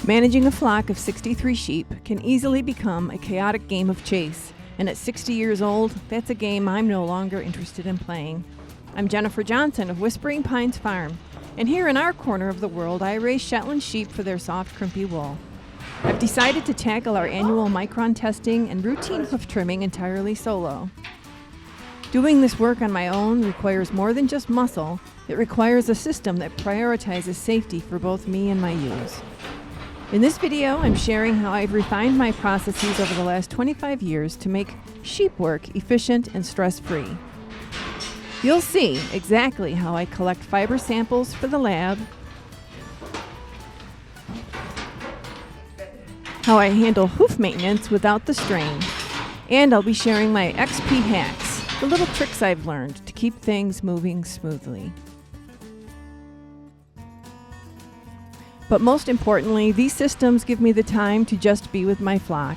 Managing a flock of 63 sheep can easily become a chaotic game of chase, and at 60 years old, that's a game I'm no longer interested in playing. I'm Jennifer Johnson of Whispering Pines Farm, and here in our corner of the world, I raise Shetland sheep for their soft, crimpy wool. I've decided to tackle our annual Micron testing and routine hoof trimming entirely solo. Doing this work on my own requires more than just muscle. It requires a system that prioritizes safety for both me and my ewes. In this video, I'm sharing how I've refined my processes over the last 25 years to make sheep work efficient and stress-free. You'll see exactly how I collect fiber samples for the lab, how I handle hoof maintenance without the strain, and I'll be sharing my XP hacks, the little tricks I've learned to keep things moving smoothly. But most importantly, these systems give me the time to just be with my flock.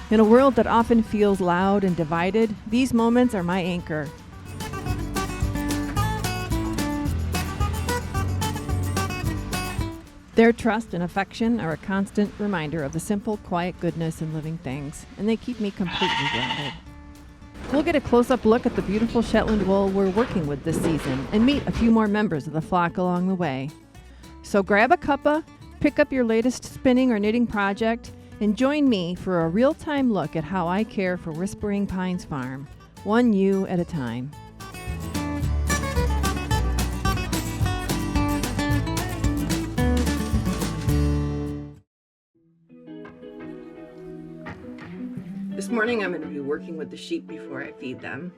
In a world that often feels loud and divided, these moments are my anchor. Their trust and affection are a constant reminder of the simple, quiet goodness in living things, and they keep me completely grounded. We'll get a close-up look at the beautiful Shetland wool we're working with this season and meet a few more members of the flock along the way. So grab a cuppa, pick up your latest spinning or knitting project, and join me for a real-time look at how I care for Whispering Pines Farm, one ewe at a time. This morning I'm going to be working with the sheep before I feed them.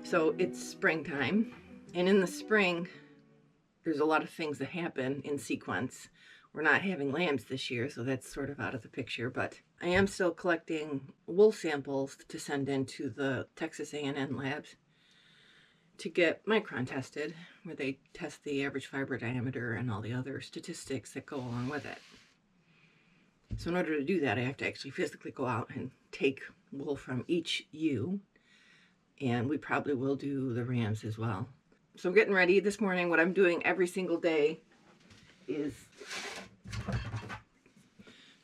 So it's springtime, and in the spring there's a lot of things that happen in sequence. We're not having lambs this year, so that's sort of out of the picture, but I am still collecting wool samples to send into the Texas A&M labs to get Micron tested, where they test the average fiber diameter and all the other statistics that go along with it. So in order to do that, I have to actually physically go out and take wool from each ewe, and we probably will do the rams as well. So I'm getting ready this morning. What I'm doing every single day is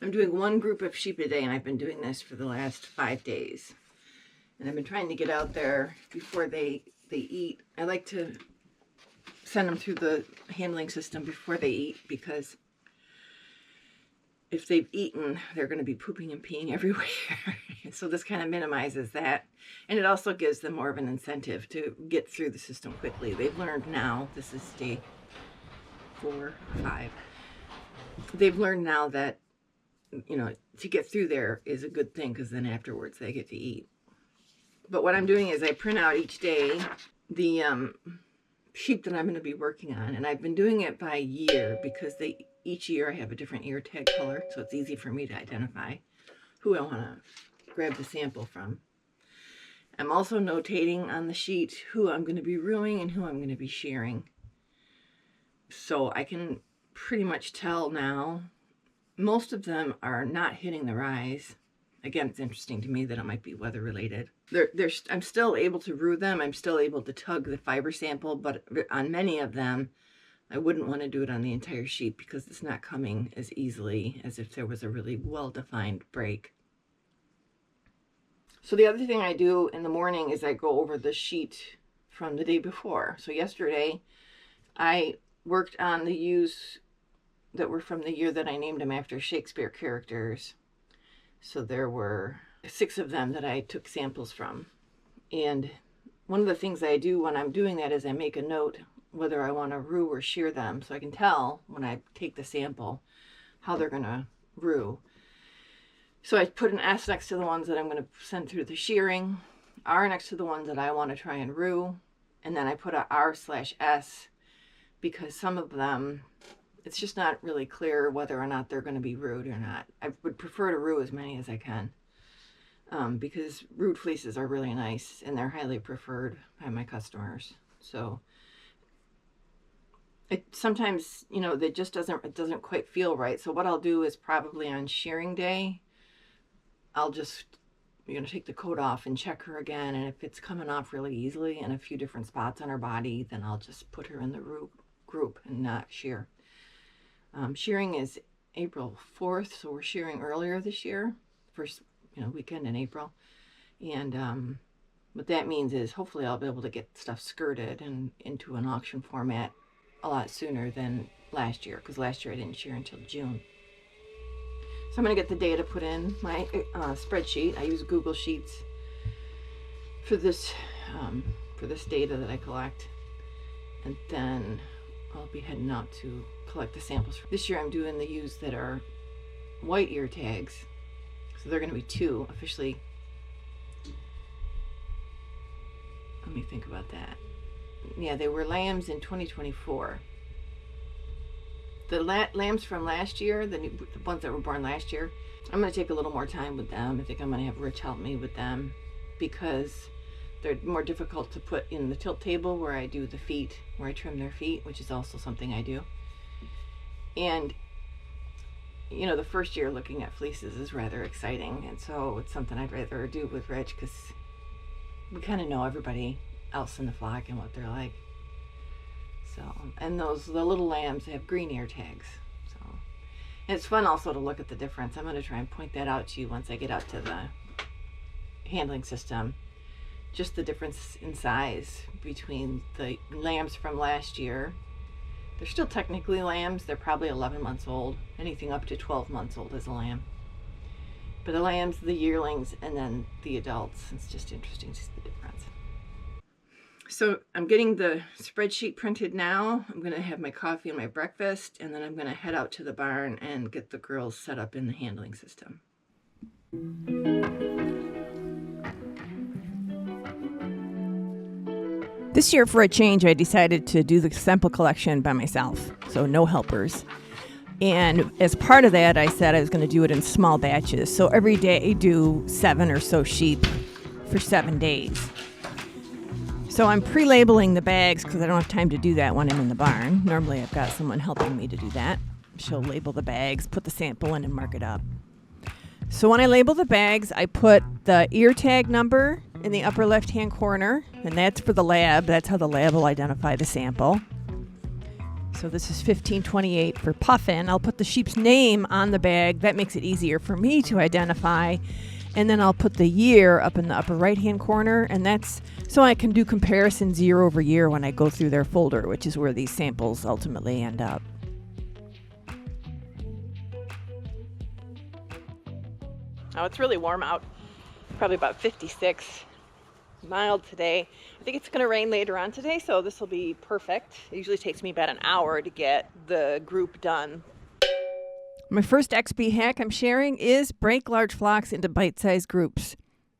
I'm doing one group of sheep a day, and I've been doing this for the last 5 days. And I've been trying to get out there before they eat. I like to send them through the handling system before they eat, because if they've eaten, they're going to be pooping and peeing everywhere. So this kind of minimizes that. And it also gives them more of an incentive to get through the system quickly. They've learned now, this is day 4 or 5. They've learned now that, you know, to get through there is a good thing, because then afterwards they get to eat. But what I'm doing is I print out each day the sheep that I'm going to be working on. And I've been doing it by year, because each year I have a different ear tag color, so it's easy for me to identify who I want to grab the sample from. I'm also notating on the sheet who I'm going to be ruing and who I'm going to be shearing. So I can pretty much tell now. Most of them are not hitting the rise. Again, it's interesting to me that it might be weather related. I'm still able to rue them. I'm still able to tug the fiber sample, but on many of them, I wouldn't want to do it on the entire sheep, because it's not coming as easily as if there was a really well-defined break. So the other thing I do in the morning is I go over the sheet from the day before. So yesterday, I worked on the ewes that were from the year that I named them after Shakespeare characters. So there were 6 of them that I took samples from. And one of the things I do when I'm doing that is I make a note whether I want to rue or shear them, so I can tell when I take the sample how they're going to rue. So I put an S next to the ones that I'm going to send through the shearing, R next to the ones that I want to try and rue, and then I put a R/S, because some of them, it's just not really clear whether or not they're going to be rued or not. I would prefer to rue as many as I can, because rued fleeces are really nice and they're highly preferred by my customers. So sometimes, you know, it doesn't quite feel right. So what I'll do is probably on shearing day, I'll just, take the coat off and check her again. And if it's coming off really easily in a few different spots on her body, then I'll just put her in the root group and not shear. Shearing is April 4th, so we're shearing earlier this year, first weekend in April. And what that means is hopefully I'll be able to get stuff skirted and into an auction format a lot sooner than last year, because last year I didn't shear until June. So I'm going to get the data put in my spreadsheet. I use Google Sheets for this data that I collect, and then I'll be heading out to collect the samples. This year I'm doing the ewes that are white ear tags, so they're going to be 2 officially. Let me think about that. Yeah, they were lambs in 2024. The lambs from last year, the ones that were born last year, I'm going to take a little more time with them. I think I'm going to have Rich help me with them because they're more difficult to put in the tilt table where I do the feet, where I trim their feet, which is also something I do. And the first year looking at fleeces is rather exciting, and so it's something I'd rather do with Rich because we kind of know everybody else in the flock and what they're like. So, and the little lambs have green ear tags. So, and it's fun also to look at the difference. I'm going to try and point that out to you once I get out to the handling system. Just the difference in size between the lambs from last year. They're still technically lambs. They're probably 11 months old. Anything up to 12 months old is a lamb. But the lambs, the yearlings, and then the adults. It's just interesting to see the difference. So I'm getting the spreadsheet printed now. I'm going to have my coffee and my breakfast, and then I'm going to head out to the barn and get the girls set up in the handling system. This year, for a change, I decided to do the sample collection by myself, so no helpers. And as part of that, I said I was going to do it in small batches. So every day, do 7 or so sheep for 7 days. So I'm pre-labeling the bags because I don't have time to do that when I'm in the barn. Normally, I've got someone helping me to do that. She'll label the bags, put the sample in, and mark it up. So when I label the bags, I put the ear tag number in the upper left-hand corner, and that's for the lab. That's how the lab will identify the sample. So this is 1528 for Puffin. I'll put the sheep's name on the bag. That makes it easier for me to identify. And then I'll put the year up in the upper right-hand corner, and that's so I can do comparisons year over year when I go through their folder, which is where these samples ultimately end up. Oh, it's really warm out. Probably about 56. Mild today. I think it's going to rain later on today, so this will be perfect. It usually takes me about an hour to get the group done. My first XB hack I'm sharing is break large flocks into bite-sized groups.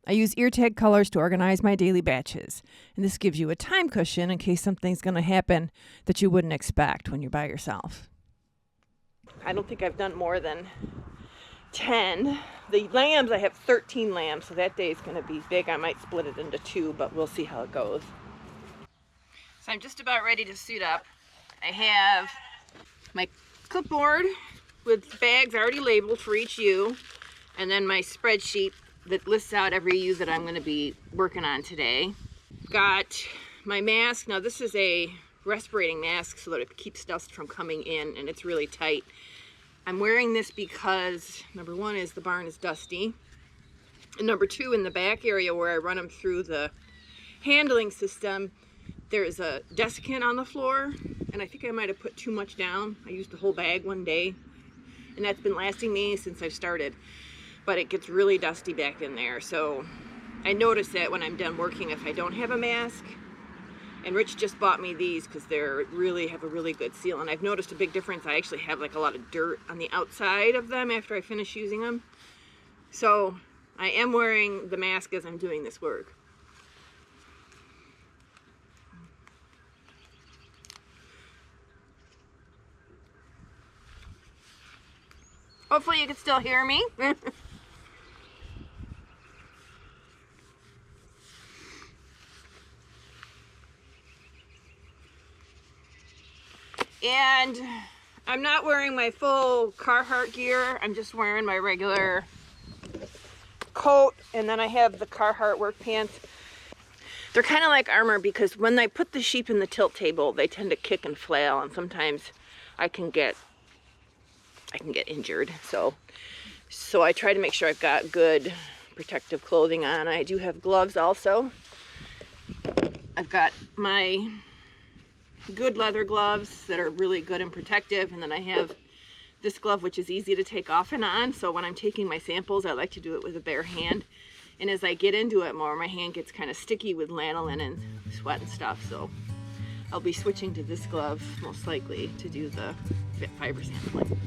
I use ear tag colors to organize my daily batches, and this gives you a time cushion in case something's going to happen that you wouldn't expect when you're by yourself. I don't think I've done more than 10. The lambs, I have 13 lambs, so that day is going to be big. I might split it into 2, but we'll see how it goes. So I'm just about ready to suit up. I have my clipboard with bags already labeled for each ewe, and then my spreadsheet that lists out every ewe that I'm going to be working on today. Got my mask. Now this is a respirating mask so that it keeps dust from coming in, and it's really tight. I'm wearing this because number 1 is the barn is dusty, and number 2, in the back area where I run them through the handling system, there's a desiccant on the floor, and I think I might have put too much down. I used the whole bag one day, and that's been lasting me since I've started, but it gets really dusty back in there. So I notice that when I'm done working if I don't have a mask. And Rich just bought me these because they really have a really good seal, and I've noticed a big difference. I actually have like a lot of dirt on the outside of them after I finish using them. So I am wearing the mask as I'm doing this work. Hopefully you can still hear me. And I'm not wearing my full Carhartt gear. I'm just wearing my regular coat, and then I have the Carhartt work pants. They're kind of like armor because when I put the sheep in the tilt table, they tend to kick and flail, and sometimes I can get I can get injured. So I try to make sure I've got good protective clothing on. I do have gloves also. I've got my good leather gloves that are really good and protective, and then I have this glove which is easy to take off and on. So when I'm taking my samples, I like to do it with a bare hand. And as I get into it more, my hand gets kind of sticky with lanolin and sweat and stuff. So I'll be switching to this glove most likely to do the fiber sampling.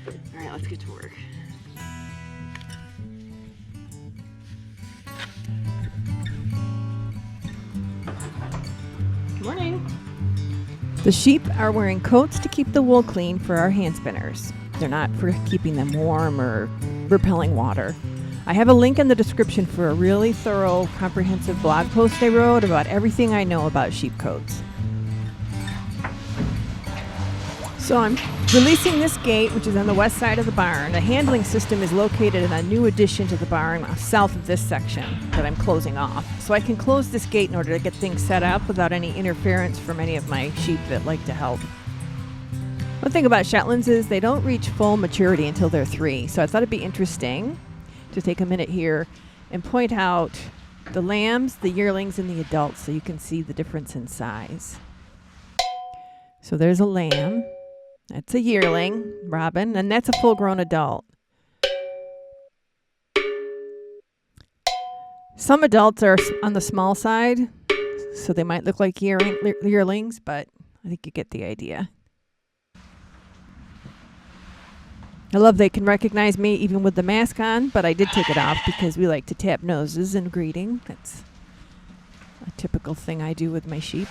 All right, let's get to work. Good morning. The sheep are wearing coats to keep the wool clean for our hand spinners. They're not for keeping them warm or repelling water. I have a link in the description for a really thorough, comprehensive blog post I wrote about everything I know about sheep coats. So I'm releasing this gate, which is on the west side of the barn. The handling system is located in a new addition to the barn south of this section that I'm closing off. So I can close this gate in order to get things set up without any interference from any of my sheep that like to help. One thing about Shetlands is they don't reach full maturity until they're 3. So I thought it'd be interesting to take a minute here and point out the lambs, the yearlings, and the adults so you can see the difference in size. So there's a lamb. That's a yearling, Robin, and that's a full-grown adult. Some adults are on the small side, so they might look like yearlings, but I think you get the idea. I love they can recognize me even with the mask on, but I did take it off because we like to tap noses in greeting. That's a typical thing I do with my sheep.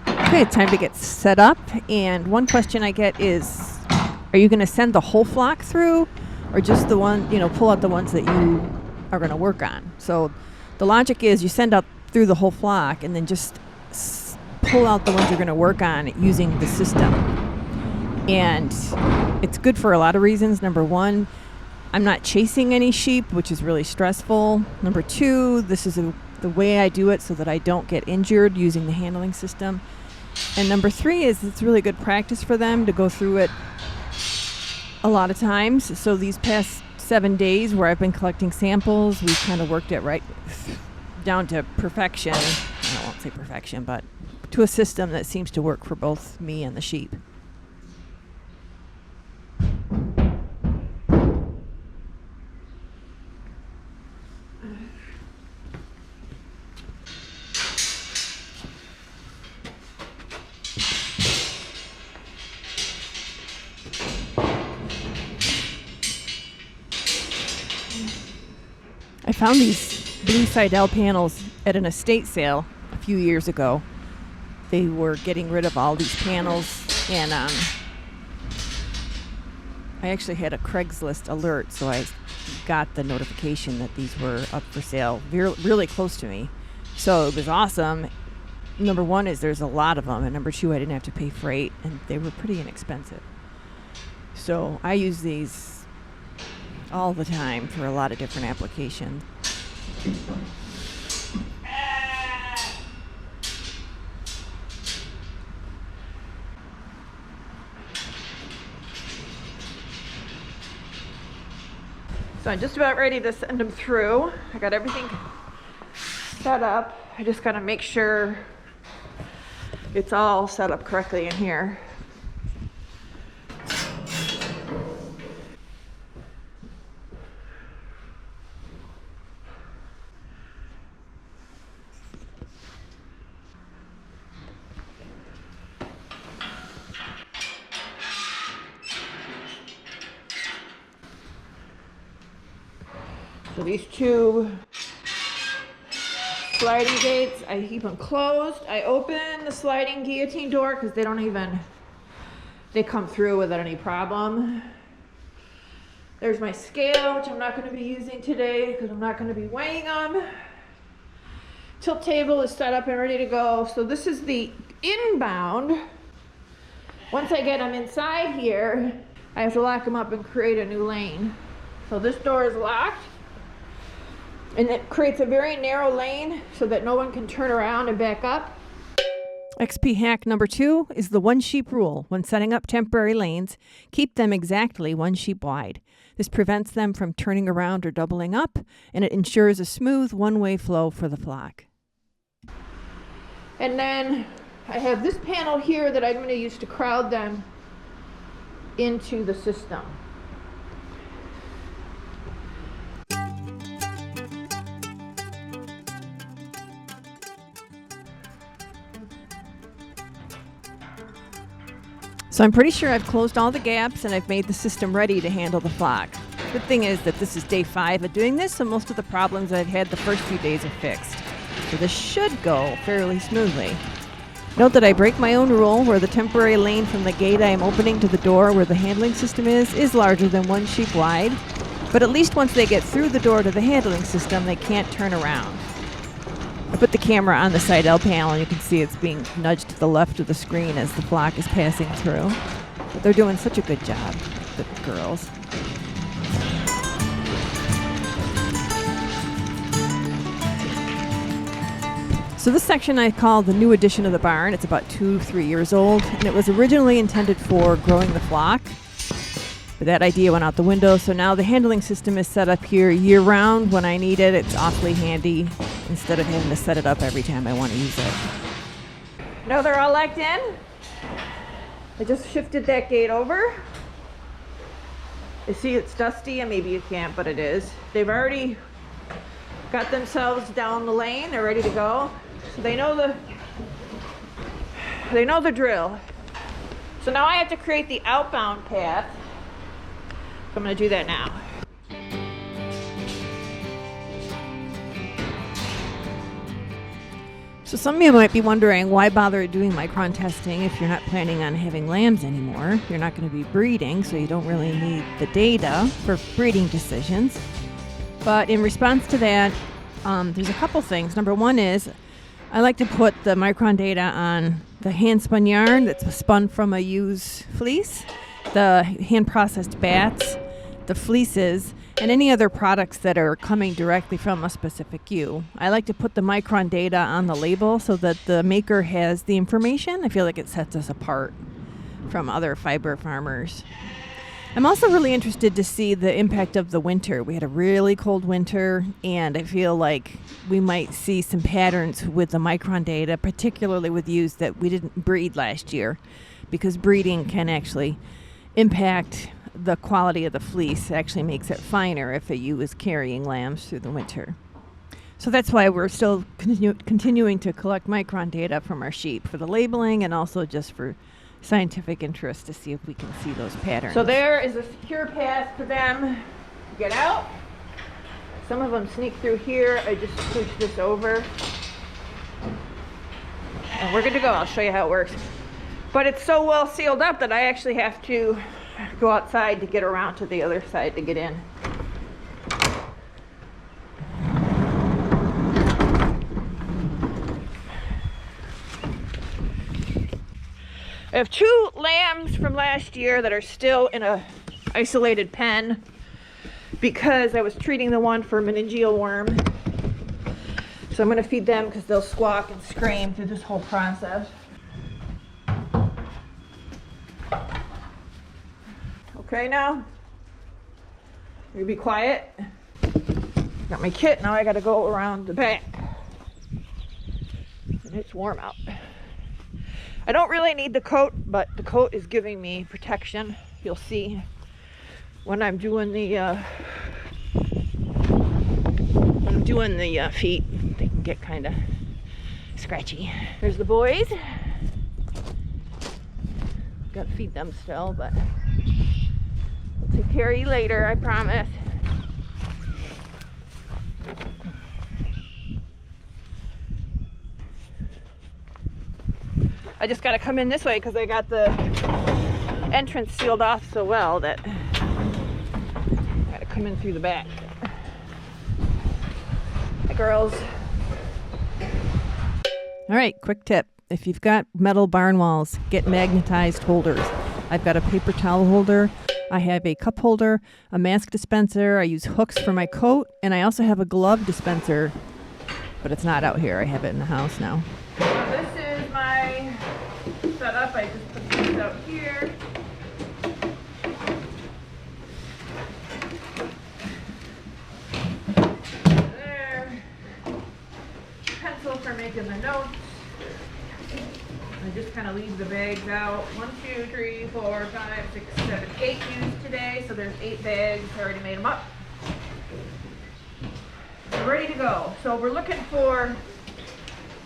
Okay, it's time to get set up, and one question I get is, are you going to send the whole flock through, or just the one, pull out the ones that you are going to work on? So the logic is you send out through the whole flock and then just pull out the ones you're going to work on using the system. And it's good for a lot of reasons. Number one, I'm not chasing any sheep, which is really stressful. Number two, this is the way I do it so that I don't get injured using the handling system. And number three is it's really good practice for them to go through it a lot of times. So these past 7 days where I've been collecting samples, we've kind of worked it right down to perfection. I won't say perfection, but to a system that seems to work for both me and the sheep. I found these blue Seidel panels at an estate sale a few years ago. They were getting rid of all these panels, and I actually had a Craigslist alert, so I got the notification that these were up for sale really close to me. So it was awesome. Number one is there's a lot of them, and number two, I didn't have to pay freight, and they were pretty inexpensive. So I use these all the time for a lot of different applications. So I'm just about ready to send them through. I got everything set up. I just gotta make sure it's all set up correctly in here. So these two sliding gates, I keep them closed. I open the sliding guillotine door because they come through without any problem. There's my scale, which I'm not going to be using today because I'm not going to be weighing them. Tilt table is set up and ready to go. So this is the inbound. Once I get them inside here, I have to lock them up and create a new lane. So this door is locked. And it creates a very narrow lane so that no one can turn around and back up. XP hack number 2 is the one sheep rule. When setting up temporary lanes, keep them exactly one sheep wide. This prevents them from turning around or doubling up, and it ensures a smooth one-way flow for the flock. And then I have this panel here that I'm going to use to crowd them into the system. So I'm pretty sure I've closed all the gaps and I've made the system ready to handle the flock. Good thing is that this is day 5 of doing this, so most of the problems I've had the first few days are fixed. So this should go fairly smoothly. Note that I break my own rule where the temporary lane from the gate I am opening to the door where the handling system is larger than one sheep wide, but at least once they get through the door to the handling system, they can't turn around. I put the camera on the side L panel and you can see it's being nudged to the left of the screen as the flock is passing through. But they're doing such a good job, the girls. So this section I call the new addition of the barn. It's about 2-3 years old, and it was originally intended for growing the flock. But that idea went out the window, so now the handling system is set up here year-round. When I need it, it's awfully handy instead of having to set it up every time I want to use it. Now they're all legged in. I just shifted that gate over. You see it's dusty, and maybe you can't, but it is. They've already got themselves down the lane. They're ready to go. So they know the drill. So now I have to create the outbound path. So I'm going to do that now. So some of you might be wondering, why bother doing Micron testing if you're not planning on having lambs anymore? You're not going to be breeding, so you don't really need the data for breeding decisions. But in response to that, there's a couple things. Number one is I like to put the Micron data on the hand-spun yarn that's spun from a ewe's fleece, the hand-processed bats, the fleeces, and any other products that are coming directly from a specific ewe. I like to put the Micron data on the label so that the maker has the information. I feel like it sets us apart from other fiber farmers. I'm also really interested to see the impact of the winter. We had a really cold winter, and I feel like we might see some patterns with the Micron data, particularly with ewes that we didn't breed last year, because breeding can actually impact the quality of the fleece. It actually makes it finer if a ewe is carrying lambs through the winter. So that's why we're still continuing to collect Micron data from our sheep for the labeling and also just for scientific interest to see if we can see those patterns. So there is a secure path for them to get out. Some of them sneak through here. I just push this over. And we're good to go. I'll show you how it works. But it's so well sealed up that I actually have to go outside to get around to the other side to get in. I have 2 lambs from last year that are still in a isolated pen because I was treating the one for meningeal worm. So I'm going to feed them because they'll squawk and scream through this whole process. Okay, now you be quiet. Got my kit. Now I got to go around the back. And it's warm out. I don't really need the coat, but the coat is giving me protection. You'll see when I'm doing the feet, they can get kind of scratchy. There's the boys. Got to feed them still, but I'll take care of you later, I promise. I just got to come in this way because I got the entrance sealed off so well that I got to come in through the back. Hi, girls. All right, quick tip. If you've got metal barn walls, get magnetized holders. I've got a paper towel holder I have a cup holder, a mask dispenser. I use hooks for my coat, and I also have a glove dispenser, but it's not out here. I have it in the house now. So this is my setup. I just put these out here. There. Pencil for making the notes. I just kind of leave the bags out. 1, 2, 3, 4, 5, 6, 7, 8 ewes today. So there's 8 bags. I already made them up. We're ready to go. So we're looking for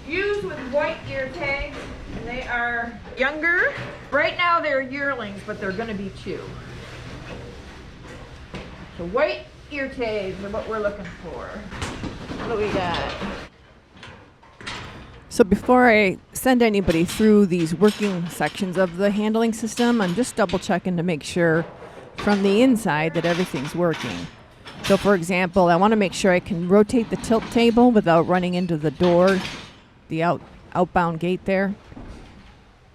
ewes with white ear tags. And they are younger. Right now they're yearlings, but they're going to be 2. So white ear tags are what we're looking for. What do we got? So before I send anybody through these working sections of the handling system, I'm just double checking to make sure from the inside that everything's working. So for example, I want to make sure I can rotate the tilt table without running into the door, the outbound gate there.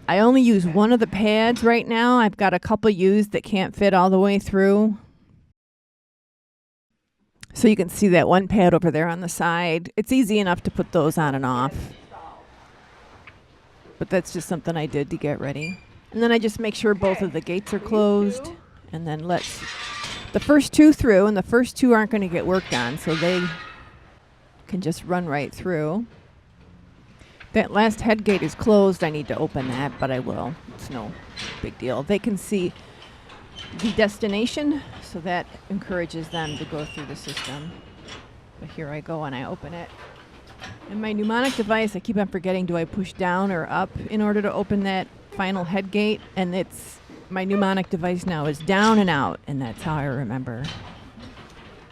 I only use one of the pads right now. I've got a couple ewes that can't fit all the way through. So you can see that one pad over there on the side. It's easy enough to put those on and off. But that's just something I did to get ready. And then I just make sure both of the gates are closed. And then let's the first 2 through, and the first 2 aren't going to get worked on, so they can just run right through. That last head gate is closed. I need to open that, but I will. It's no big deal. They can see the destination, so that encourages them to go through the system. But here I go and I open it. And my mnemonic device, I keep on forgetting, do I push down or up in order to open that final head gate? And it's my mnemonic device now is down and out, and that's how I remember.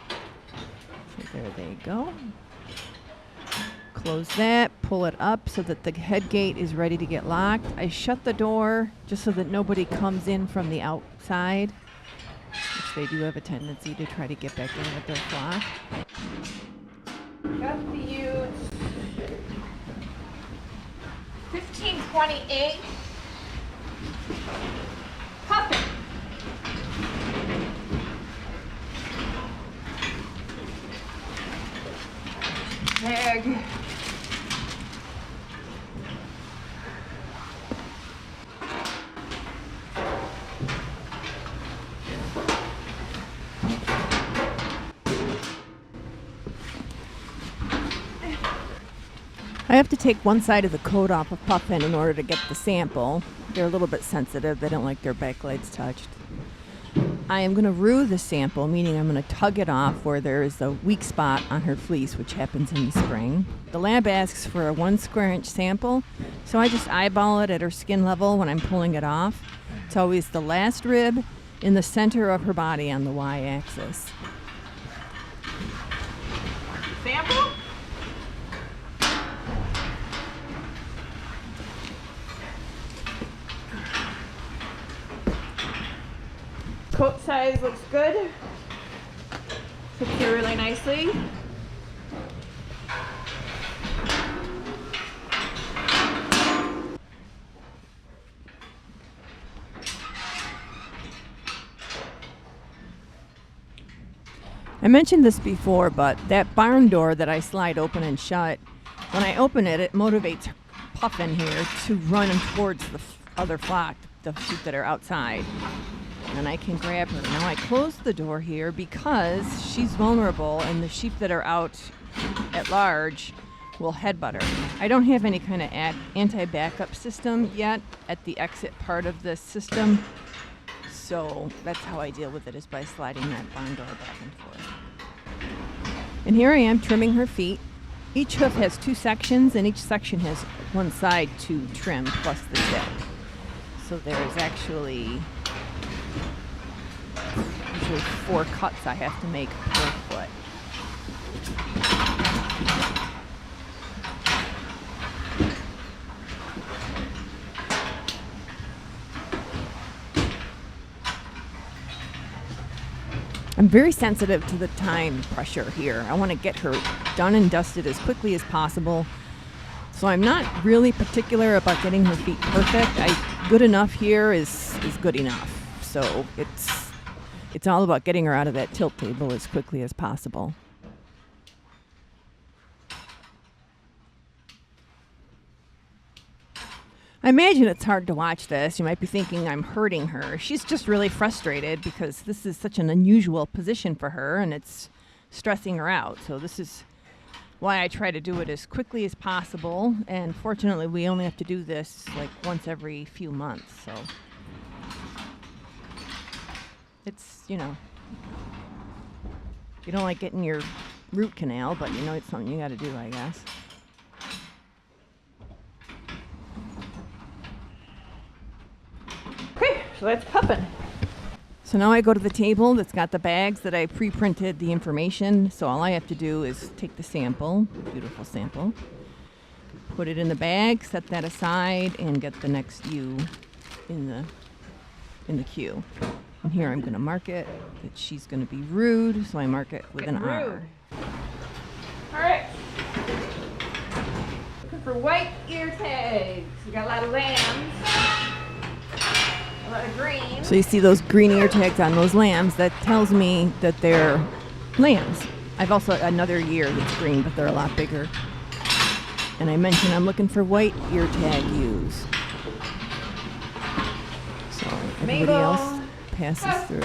So there they go. Close that, pull it up so that the head gate is ready to get locked. I shut the door just so that nobody comes in from the outside, which they do have a tendency to try to get back in with their flock. Got the ewes. 1528. Puppet. Tag. I have to take one side of the coat off of Puffin in order to get the sample. They're a little bit sensitive. They don't like their back legs touched. I am going to rue the sample, meaning I'm going to tug it off where there is a weak spot on her fleece, which happens in the spring. The lab asks for a 1 square inch sample, so I just eyeball it at her skin level when I'm pulling it off. It's always the last rib in the center of her body on the y-axis. Sample? Coat size looks good. Fits here really nicely. I mentioned this before, but that barn door that I slide open and shut, when I open it, it motivates Puffin here to run towards the other flock, the sheep that are outside. And I can grab her. Now I close the door here because she's vulnerable and the sheep that are out at large will headbutt her. I don't have any kind of anti-backup system yet at the exit part of this system, so that's how I deal with it, is by sliding that barn door back and forth. And here I am trimming her feet. Each hoof has 2 sections, and each section has one side to trim plus the tip. So there's actually usually 4 cuts I have to make per foot. I'm very sensitive to the time pressure here. I want to get her done and dusted as quickly as possible. So I'm not really particular about getting her feet perfect. Good enough here is good enough. So it's It's all about getting her out of that tilt table as quickly as possible. I imagine it's hard to watch this. You might be thinking I'm hurting her. She's just really frustrated because this is such an unusual position for her and it's stressing her out. So this is why I try to do it as quickly as possible. And fortunately, we only have to do this like once every few months. So it's, you know, you don't like getting your root canal, but you know it's something you got to do, I guess. Okay, so that's pupping. So now I go to the table that's got the bags that I pre-printed the information. So all I have to do is take the sample, beautiful sample, put it in the bag, set that aside, and get the next ewe in the queue. And here I'm going to mark it that she's going to be rude, so I mark it with an R. All right. Looking for white ear tags. We got a lot of lambs. A lot of green. So you see those green ear tags on those lambs. That tells me that they're lambs. I've also another ear that's green, but they're a lot bigger. And I mentioned I'm looking for white ear tag ewes. So everybody else passes through.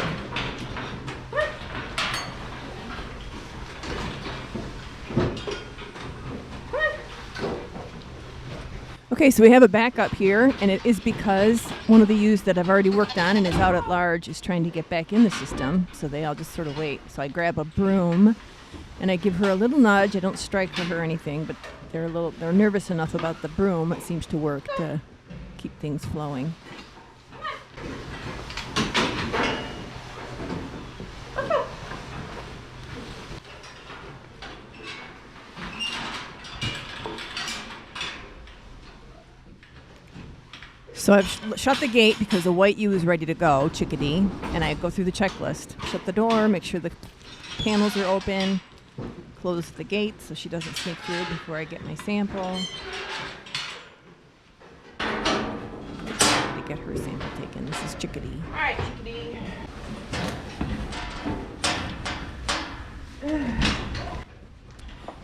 Okay, so we have a backup here, and it is because one of the ewes that I've already worked on and is out at large is trying to get back in the system, so they all just sort of wait. So I grab a broom, and I give her a little nudge. I don't strike her or anything, but they're nervous enough about the broom. It seems to work to keep things flowing. So I've shut the gate because the white ewe is ready to go, chickadee, and I go through the checklist. Shut the door, make sure the panels are open, close the gate so she doesn't sneak through before I get my sample. To get her sample taken. This is chickadee. All right, chickadee.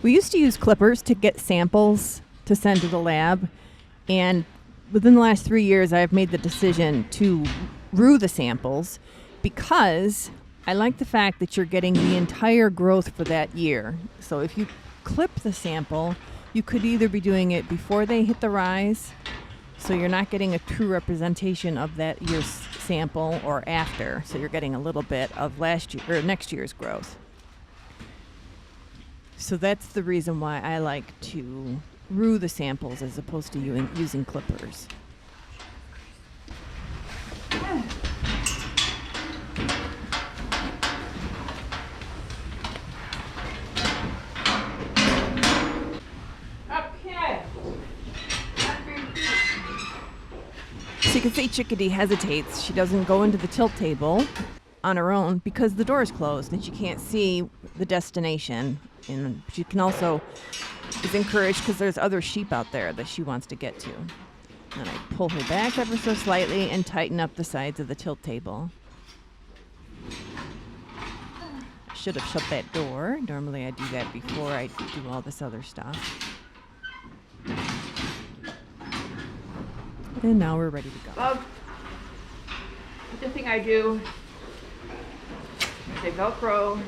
We used to use clippers to get samples to send to the lab, and within the last 3 years, I've made the decision to rue the samples because I like the fact that you're getting the entire growth for that year. So if you clip the sample, you could either be doing it before they hit the rise, so you're not getting a true representation of that year's sample, or after, so you're getting a little bit of last year or next year's growth. So that's the reason why I like to rue the samples as opposed to using clippers. Okay. So you can see Chickadee hesitates. She doesn't go into the tilt table on her own because the door is closed and she can't see the destination. And she can also is encouraged because there's other sheep out there that she wants to get to. And I pull her back ever so slightly and tighten up the sides of the tilt table. I should have shut that door. Normally I do that before I do all this other stuff. And now we're ready to go. Well, the thing I do is I Velcro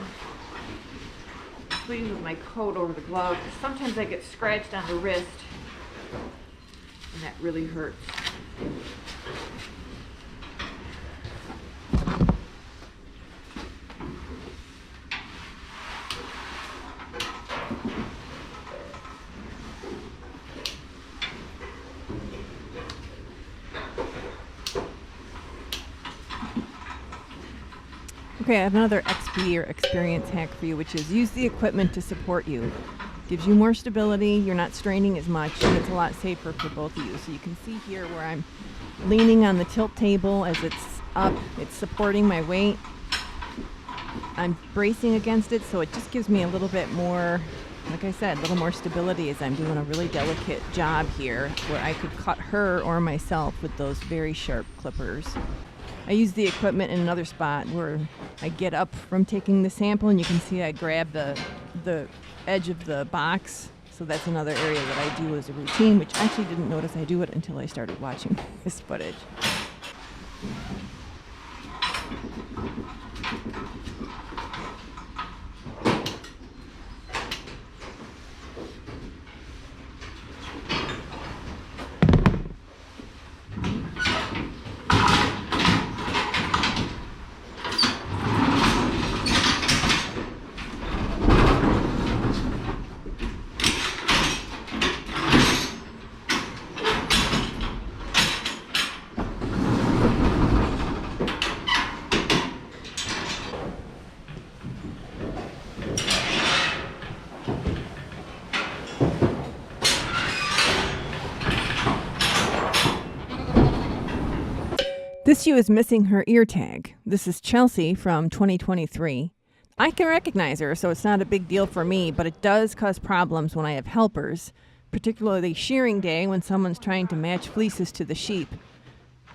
sleeves of my coat over the glove. Sometimes I get scratched on the wrist, and that really hurts. Okay, I have another XP or experience hack for you, which is use the equipment to support you. Gives you more stability, you're not straining as much, and it's a lot safer for both of you. So you can see here where I'm leaning on the tilt table as it's up, it's supporting my weight. I'm bracing against it, so it just gives me a little bit more, like I said, a little more stability as I'm doing a really delicate job here where I could cut her or myself with those very sharp clippers. I use the equipment in another spot where I get up from taking the sample, and you can see I grab the edge of the box. So that's another area that I do as a routine, which I actually didn't notice I do it until I started watching this footage. This ewe is missing her ear tag. This is Chelsea from 2023. I can recognize her, so it's not a big deal for me, but it does cause problems when I have helpers, particularly shearing day when someone's trying to match fleeces to the sheep.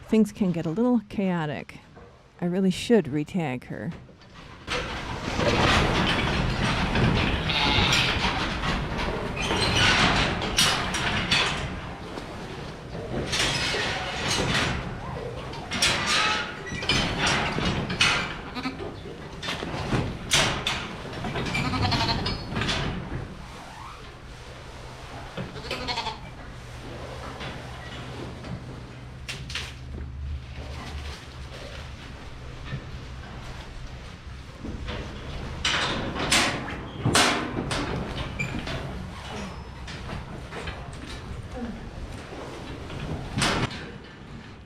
Things can get a little chaotic. I really should retag her.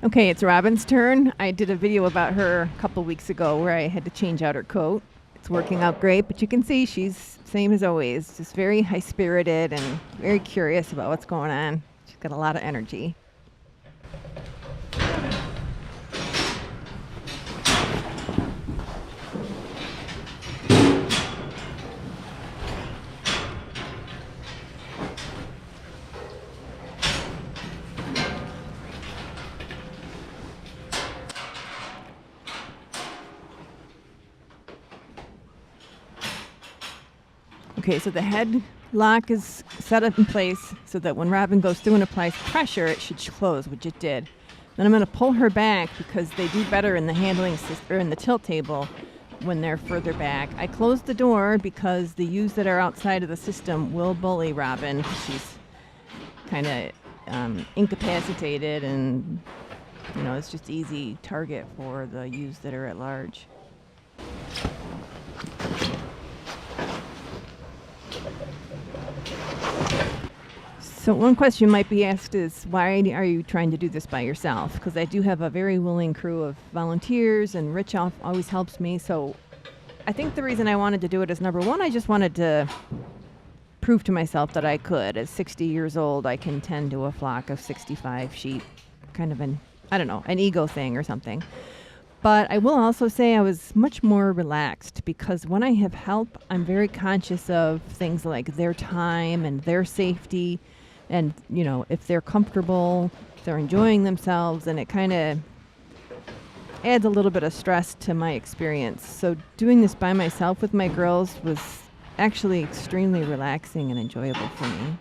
Okay, it's Robin's turn. I did a video about her a couple weeks ago where I had to change out her coat. It's working out great, but you can see she's same as always, just very high-spirited and very curious about what's going on. She's got a lot of energy. Okay, so the head lock is set up in place so that when Robin goes through and applies pressure, it should close, which it did. Then I'm going to pull her back because they do better in the handling or in the tilt table when they're further back. I closed the door because the ewes that are outside of the system will bully Robin. She's kind of incapacitated, and it's just easy target for the ewes that are at large. So one question might be asked is, why are you trying to do this by yourself? Because I do have a very willing crew of volunteers, and Rich always helps me. So I think the reason I wanted to do it is, number one, I just wanted to prove to myself that I could. At 60 years old, I can tend to a flock of 65 sheep. Kind of an ego thing or something. But I will also say I was much more relaxed because when I have help, I'm very conscious of things like their time and their safety. And, if they're comfortable, if they're enjoying themselves, and it kind of adds a little bit of stress to my experience. So doing this by myself with my girls was actually extremely relaxing and enjoyable for me.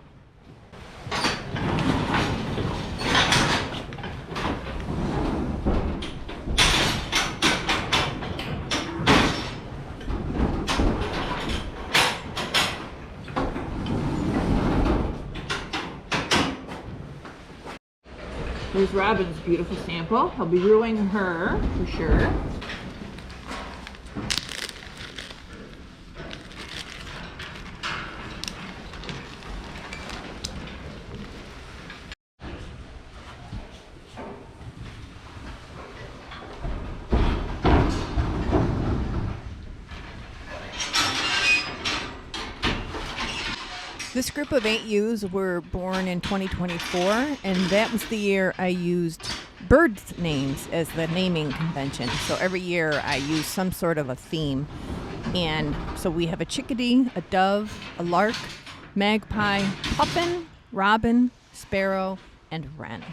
Here's Robin's beautiful sample. I'll be ruining her for sure. This group of 8 ewes were born in 2024, and that was the year I used birds' names as the naming convention. So every year I use some sort of a theme. And so we have a chickadee, a dove, a lark, magpie, puffin, robin, sparrow, and wren.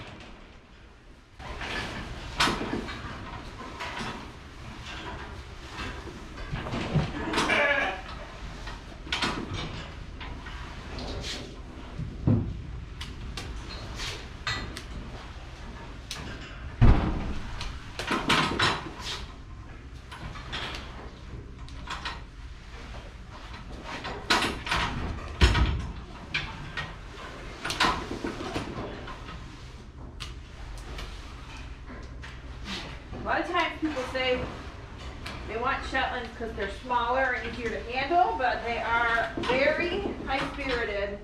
they want Shetlands because they're smaller and easier to handle, but they are very high-spirited.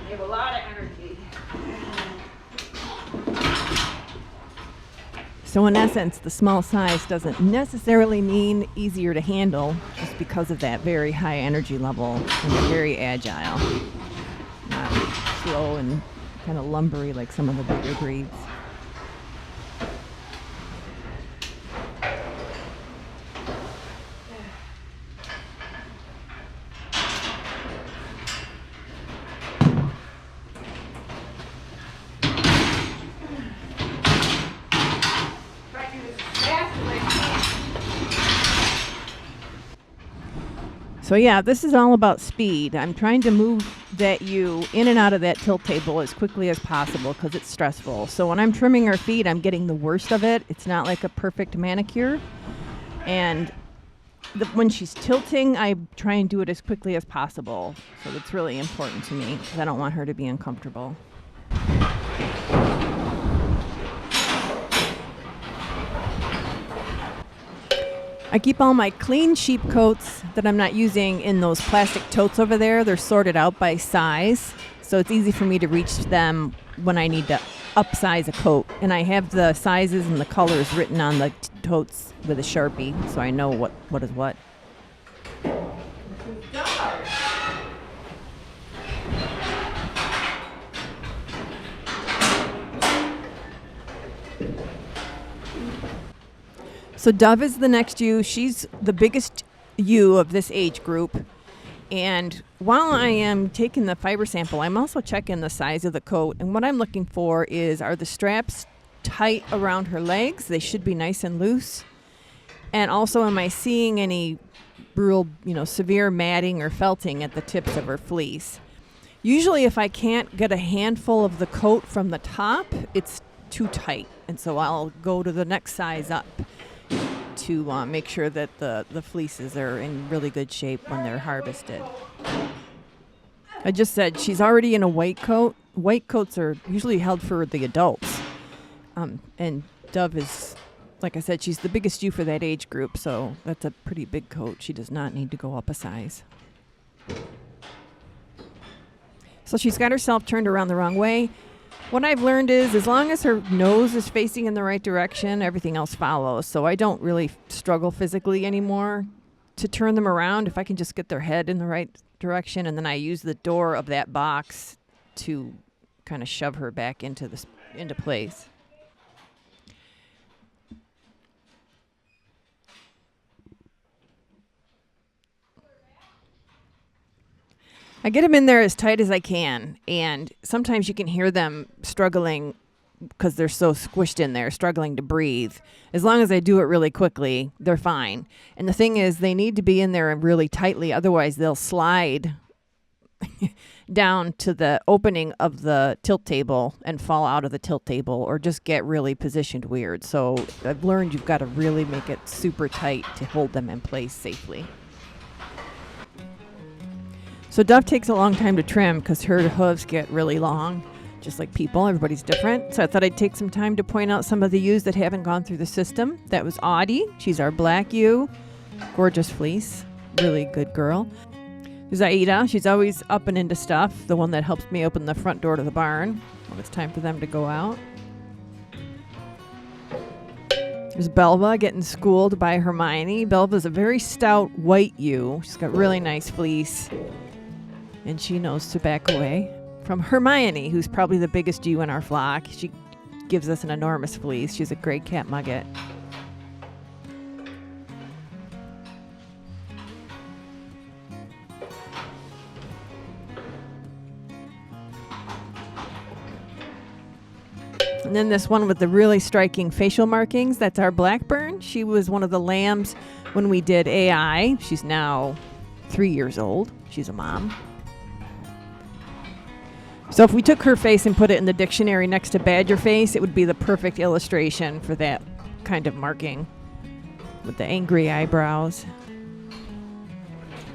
They have a lot of energy. So in essence, the small size doesn't necessarily mean easier to handle, just because of that very high energy level, and they're very agile. Not slow and kind of lumbery like some of the bigger breeds. So yeah, this is all about speed. I'm trying to move that ewe in and out of that tilt table as quickly as possible because it's stressful. So when I'm trimming her feet, I'm getting the worst of it. It's not like a perfect manicure. And when she's tilting, I try and do it as quickly as possible. So that's really important to me because I don't want her to be uncomfortable. I keep all my clean sheep coats that I'm not using in those plastic totes over there. They're sorted out by size, so it's easy for me to reach them when I need to upsize a coat. And I have the sizes and the colors written on the totes with a Sharpie, so I know what is what. So Dove is the next ewe. She's the biggest ewe of this age group. And while I am taking the fiber sample, I'm also checking the size of the coat. And what I'm looking for is, are the straps tight around her legs? They should be nice and loose. And also, am I seeing any real, severe matting or felting at the tips of her fleece? Usually, if I can't get a handful of the coat from the top, it's too tight. And so I'll go to the next size up to make sure that the fleeces are in really good shape when they're harvested. I just said she's already in a white coat. White coats are usually held for the adults. And Dove is, like I said, she's the biggest ewe for that age group, so that's a pretty big coat. She does not need to go up a size. So she's got herself turned around the wrong way. What I've learned is, as long as her nose is facing in the right direction, everything else follows. So I don't really struggle physically anymore to turn them around if I can just get their head in the right direction, and then I use the door of that box to kind of shove her back into place. I get them in there as tight as I can, and sometimes you can hear them struggling because they're so squished in there, struggling to breathe. As long as I do it really quickly, they're fine. And the thing is, they need to be in there really tightly, otherwise they'll slide down to the opening of the tilt table and fall out of the tilt table or just get really positioned weird. So I've learned you've got to really make it super tight to hold them in place safely. So Dove takes a long time to trim because her hooves get really long, just like people. Everybody's different. So I thought I'd take some time to point out some of the ewes that haven't gone through the system. That was Audie. She's our black ewe. Gorgeous fleece. Really good girl. There's Aida. She's always up and into stuff. The one that helps me open the front door to the barn when it's time for them to go out. There's Belva getting schooled by Hermione. Belva's a very stout white ewe. She's got really nice fleece. And she knows to back away from Hermione, who's probably the biggest ewe in our flock. She gives us an enormous fleece. She's a great cat mugget. And then this one with the really striking facial markings, that's our Blackburn. She was one of the lambs when we did AI. She's now 3 years old. She's a mom. So if we took her face and put it in the dictionary next to badger face, it would be the perfect illustration for that kind of marking with the angry eyebrows.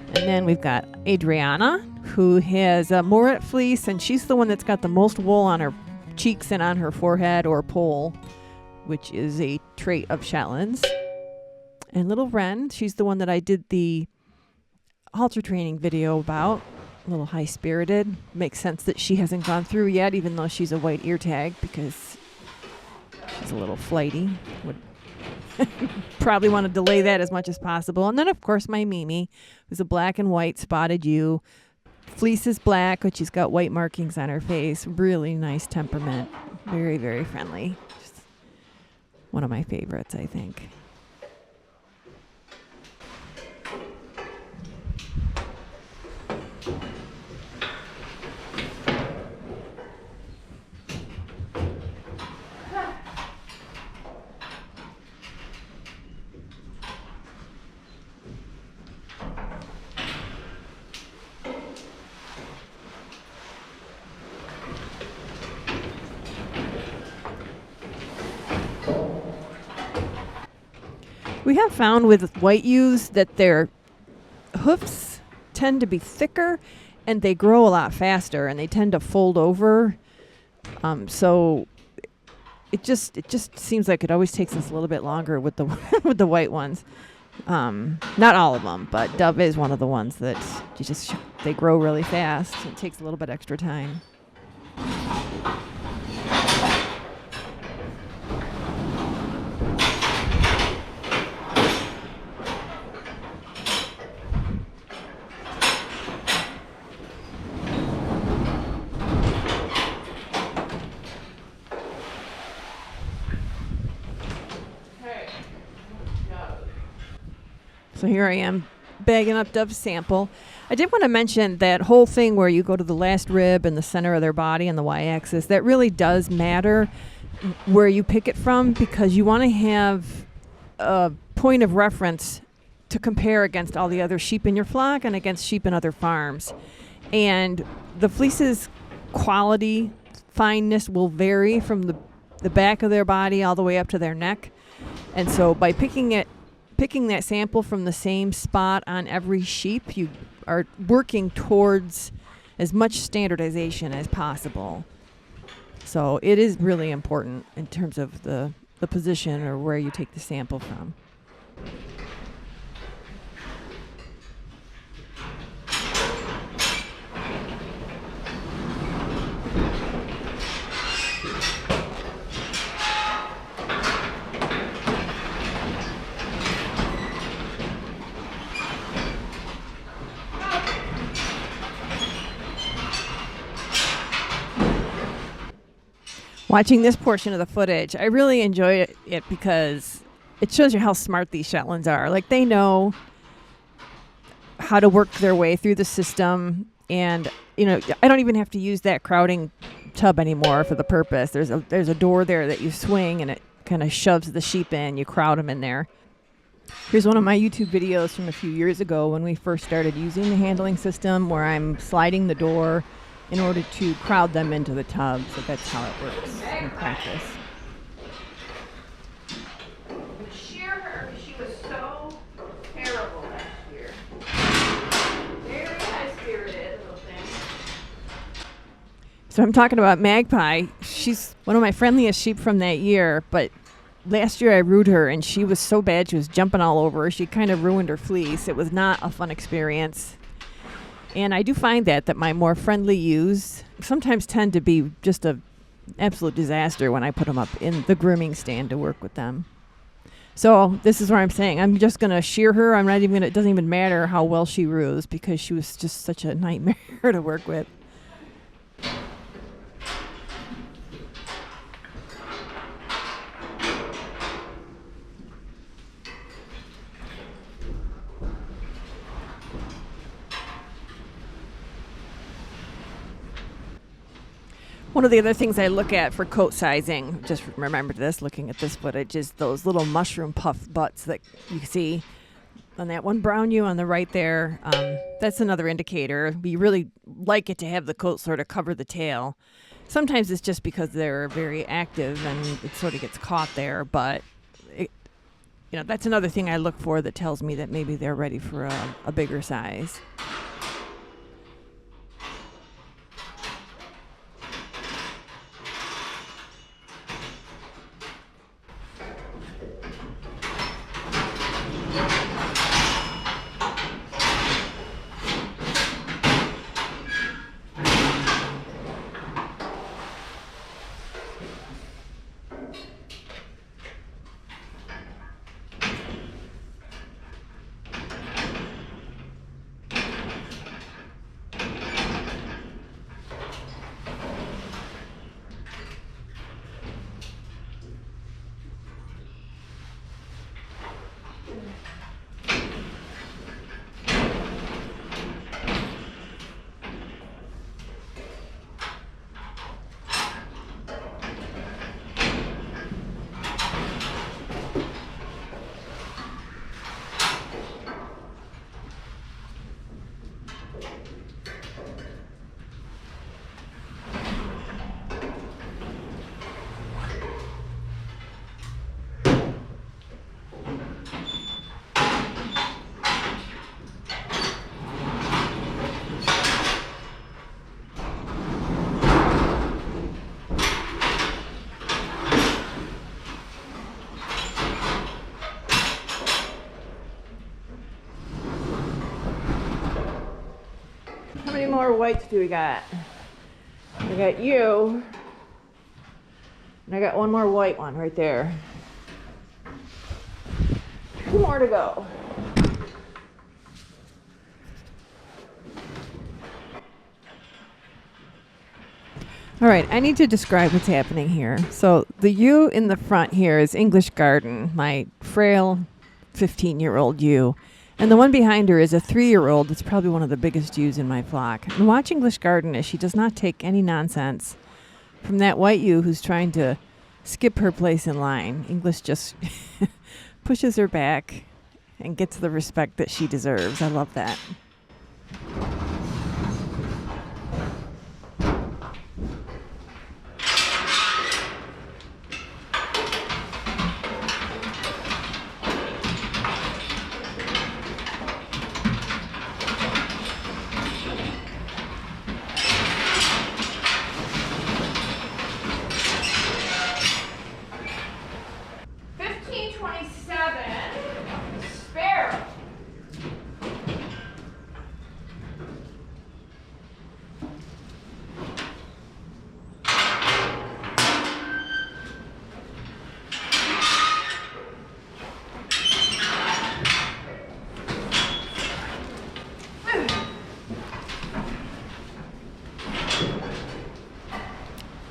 And then we've got Adriana, who has a Moret fleece, and she's the one that's got the most wool on her cheeks and on her forehead or poll. which is a trait of Shetlands. And little Wren, she's the one that I did the halter training video about. A little high-spirited. Makes sense that she hasn't gone through yet, even though she's a white ear tag, because she's a little flighty. Would probably want to delay that as much as possible. And then, of course, my Mimi, who's a black and white spotted ewe. Fleece is black, but she's got white markings on her face. Really nice temperament. Very, very friendly. Just one of my favorites, I think. We have found with white ewes that their hoofs tend to be thicker and they grow a lot faster and they tend to fold over. So it just seems like it always takes us a little bit longer with the with the white ones. Not all of them, but Dove is one of the ones that they grow really fast. It takes a little bit extra time. So here I am bagging up Dove's sample. I did want to mention that whole thing where you go to the last rib and the center of their body on the y-axis. That really does matter where you pick it from, because you want to have a point of reference to compare against all the other sheep in your flock and against sheep in other farms. And the fleece's quality, fineness will vary from the back of their body all the way up to their neck. And so by picking that sample from the same spot on every sheep, you are working towards as much standardization as possible. So it is really important in terms of the position or where you take the sample from. Watching this portion of the footage, I really enjoy it because it shows you how smart these Shetlands are. Like, they know how to work their way through the system. And, you know, I don't even have to use that crowding tub anymore for the purpose. There's a door there that you swing and it kind of shoves the sheep in. You crowd them in there. Here's one of my YouTube videos from a few years ago when we first started using the handling system, where I'm sliding the door in order to crowd them into the tub. So that's how it works in practice. Shear her, she was so terrible last year. Very high-spirited little thing. So I'm talking about Magpie. She's one of my friendliest sheep from that year, but last year I rooed her and she was so bad. She was jumping all over. She kind of ruined her fleece. It was not a fun experience. And I do find that my more friendly ewes sometimes tend to be just an absolute disaster when I put them up in the grooming stand to work with them. So this is where I'm saying I'm just going to shear her. I'm not even going to, it doesn't even matter how well she roos, because she was just such a nightmare to work with. One of the other things I look at for coat sizing, just remember this, looking at this footage, is those little mushroom puff butts that you see on that one brown ewe on the right there. That's another indicator. We really like it to have the coat sort of cover the tail. Sometimes it's just because they're very active and it sort of gets caught there, but that's another thing I look for that tells me that maybe they're ready for a bigger size. more whites do we got? I got you. And I got one more white one right there. 2 more to go. All right, I need to describe what's happening here. So the ewe in the front here is English Garden, my frail 15-year-old ewe. And the one behind her is a 3-year-old that's probably one of the biggest ewes in my flock. And watch English Garden as she does not take any nonsense from that white ewe who's trying to skip her place in line. English just pushes her back and gets the respect that she deserves. I love that.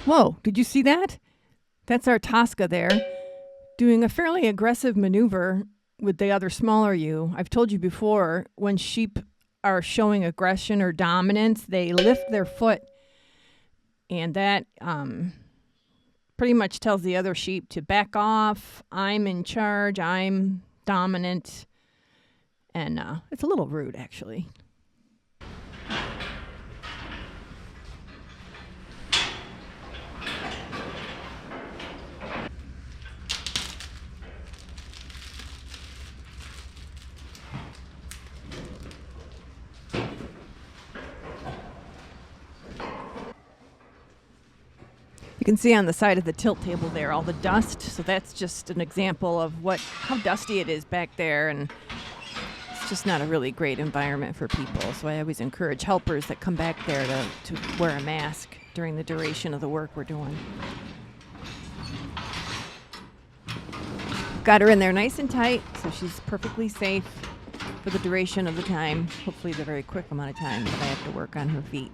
Whoa, did you see that? That's our Tosca there, doing a fairly aggressive maneuver with the other smaller ewe. I've told you before, when sheep are showing aggression or dominance, they lift their foot, and that pretty much tells the other sheep to back off. I'm in charge, I'm dominant, and it's a little rude, actually. You can see on the side of the tilt table there all the dust, so that's just an example of how dusty it is back there, and it's just not a really great environment for people. So I always encourage helpers that come back there to wear a mask during the duration of the work we're doing. Got her in there nice and tight, so she's perfectly safe for the duration of the time, hopefully the very quick amount of time that I have to work on her feet.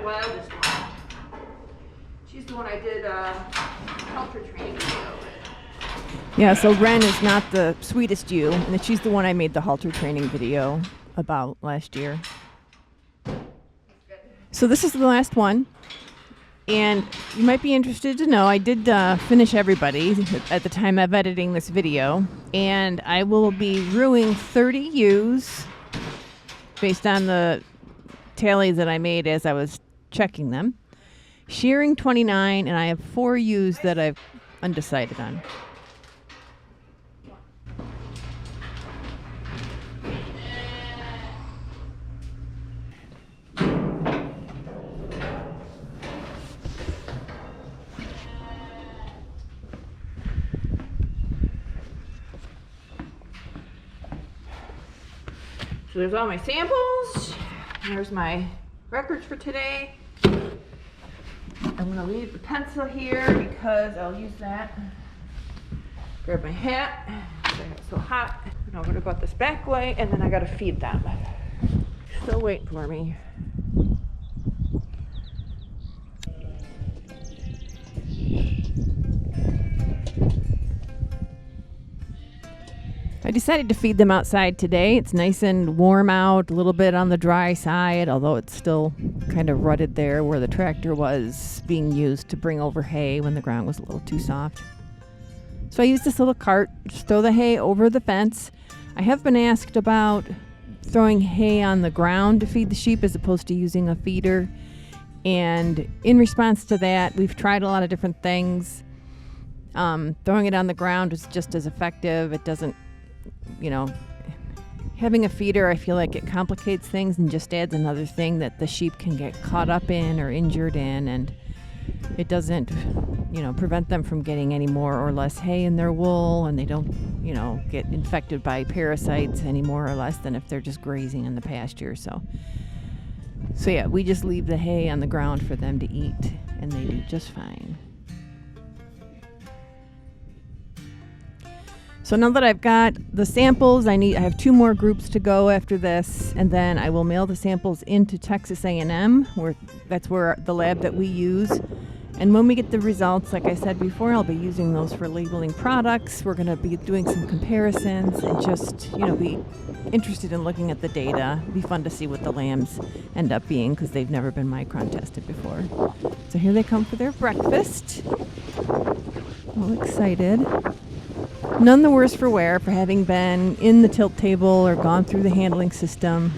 Wildest one. She's the one I did helper training video with. Yeah, so Ren is not the sweetest ewe, and she's the one I made the halter training video about last year. So this is the last one, and you might be interested to know I did finish everybody at the time of editing this video, and I will be ruining 30 ewes based on the tally that I made as I was checking them, shearing 29, and I have 4 ewes that I've undecided on. So there's all my samples. There's my records for today. I'm going to leave the pencil here because I'll use that. Grab my hat. It's so hot. And I'm going to go this back way, and then I got to feed them. Still waiting for me. I decided to feed them outside today. It's nice and warm out, a little bit on the dry side, although it's still kind of rutted there where the tractor was being used to bring over hay when the ground was a little too soft. So I used this little cart, just throw the hay over the fence. I have been asked about throwing hay on the ground to feed the sheep as opposed to using a feeder. And in response to that, we've tried a lot of different things. Throwing it on the ground is just as effective. It doesn't, having a feeder, I feel like it complicates things and just adds another thing that the sheep can get caught up in or injured in. And it doesn't, prevent them from getting any more or less hay in their wool, and they don't, get infected by parasites any more or less than if they're just grazing in the pasture. So yeah, we just leave the hay on the ground for them to eat, and they do just fine. So now that I've got the samples, I have 2 more groups to go after this, and then I will mail the samples into Texas A&M, that's where the lab that we use. And when we get the results, like I said before, I'll be using those for labeling products. We're going to be doing some comparisons and just, be interested in looking at the data. It'll be fun to see what the lambs end up being because they've never been Micron tested before. So here they come for their breakfast. All excited. None the worse for wear for having been in the tilt table or gone through the handling system.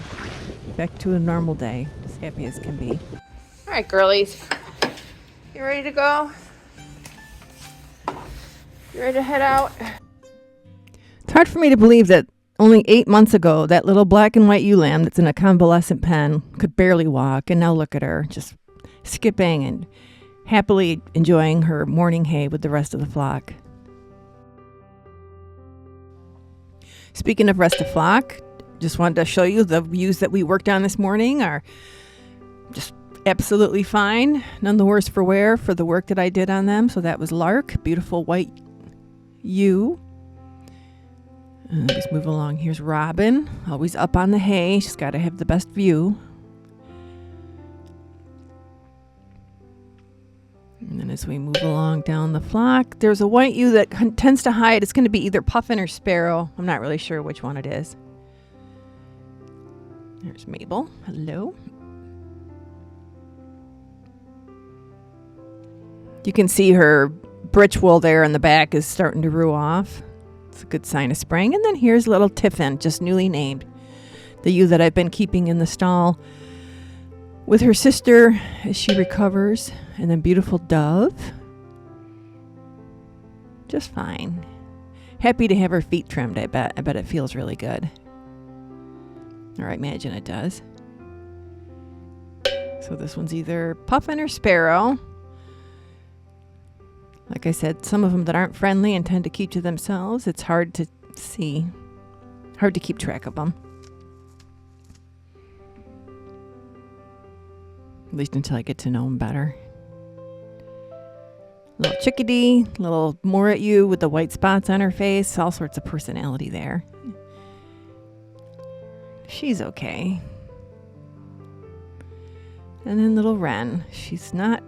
Back to a normal day, as happy as can be. All right, girlies. You ready to go? You ready to head out? It's hard for me to believe that only 8 months ago, that little black and white ewe lamb that's in a convalescent pen could barely walk, and now look at her, just skipping and happily enjoying her morning hay with the rest of the flock. Speaking of rest of flock, just wanted to show you the ewes that we worked on this morning are just absolutely fine. None the worse for wear for the work that I did on them. So that was Lark, beautiful white ewe. Just move along. Here's Robin, always up on the hay. She's got to have the best view. And then as we move along down the flock, there's a white ewe that tends to hide. It's going to be either puffin or sparrow. I'm not really sure which one it is. There's Mabel. Hello. You can see her britch wool there in the back is starting to rue off. It's a good sign of spring. And then here's little Tiffin, just newly named. The ewe that I've been keeping in the stall with her sister as she recovers. And then beautiful Dove. Just fine. Happy to have her feet trimmed, I bet. I bet it feels really good. Or I imagine it does. So this one's either puffin or sparrow. Like I said, some of them that aren't friendly and tend to keep to themselves, it's hard to see. Hard to keep track of them. At least until I get to know them better. Little chickadee, little Morat ewe with the white spots on her face. All sorts of personality there. She's okay. And then little Wren. She's not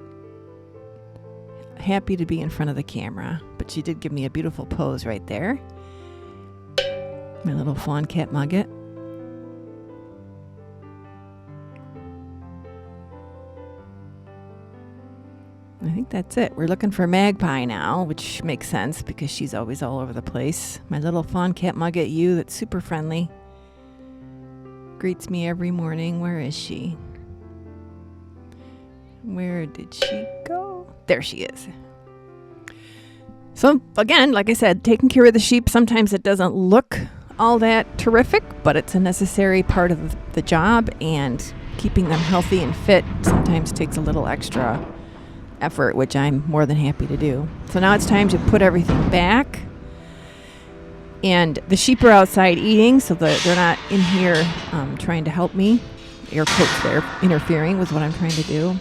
happy to be in front of the camera, but she did give me a beautiful pose right there. My little fawn cat Mugget. I think that's it. We're looking for Magpie now, which makes sense because she's always all over the place. My little fawn cat Mugget ewe that's super friendly. Greets me every morning. Where is she? Where did she go? There she is. So again, like I said, taking care of the sheep, sometimes it doesn't look all that terrific, but it's a necessary part of the job, and keeping them healthy and fit sometimes takes a little extra effort, which I'm more than happy to do. So now it's time to put everything back. And the sheep are outside eating, so they're not in here trying to help me. Air quotes, they're interfering with what I'm trying to do.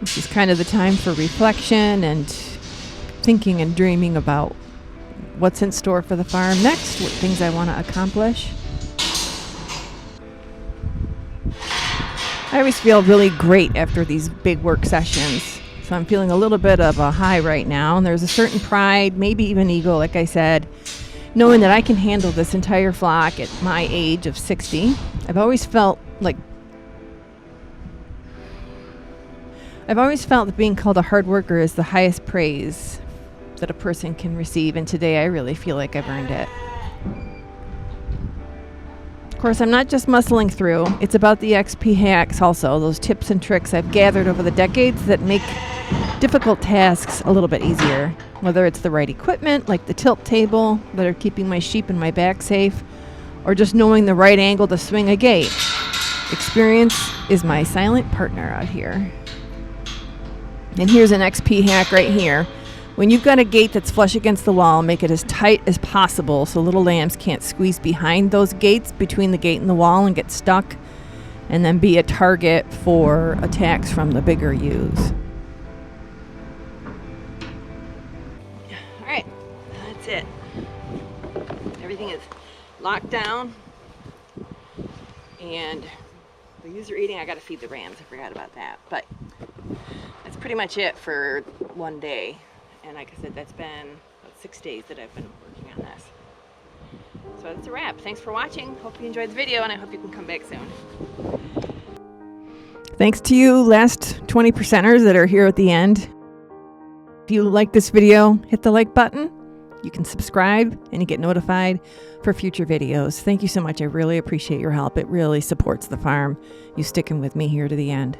This is kind of the time for reflection and thinking and dreaming about what's in store for the farm next, what things I want to accomplish. I always feel really great after these big work sessions. So I'm feeling a little bit of a high right now. And there's a certain pride, maybe even ego, like I said, knowing that I can handle this entire flock at my age of 60. I've always felt that being called a hard worker is the highest praise that a person can receive, and today I really feel like I've earned it. Of course, I'm not just muscling through. It's about the XP hacks also, those tips and tricks I've gathered over the decades that make difficult tasks a little bit easier. Whether it's the right equipment, like the tilt table, that are keeping my sheep and my back safe, or just knowing the right angle to swing a gate. Experience is my silent partner out here. And here's an XP hack right here. When you've got a gate that's flush against the wall, make it as tight as possible so little lambs can't squeeze behind those gates, between the gate and the wall, and get stuck, and then be a target for attacks from the bigger ewes. All right, that's it. Everything is locked down, and the ewes are eating. I got to feed the rams. I forgot about that, but that's pretty much it for one day. And like I said, that's been about 6 days that I've been working on this. So that's a wrap. Thanks for watching. Hope you enjoyed the video, and I hope you can come back soon. Thanks to you last 20%ers that are here at the end. If you like this video, hit the like button. You can subscribe and you get notified for future videos. Thank you so much. I really appreciate your help. It really supports the farm. You sticking with me here to the end.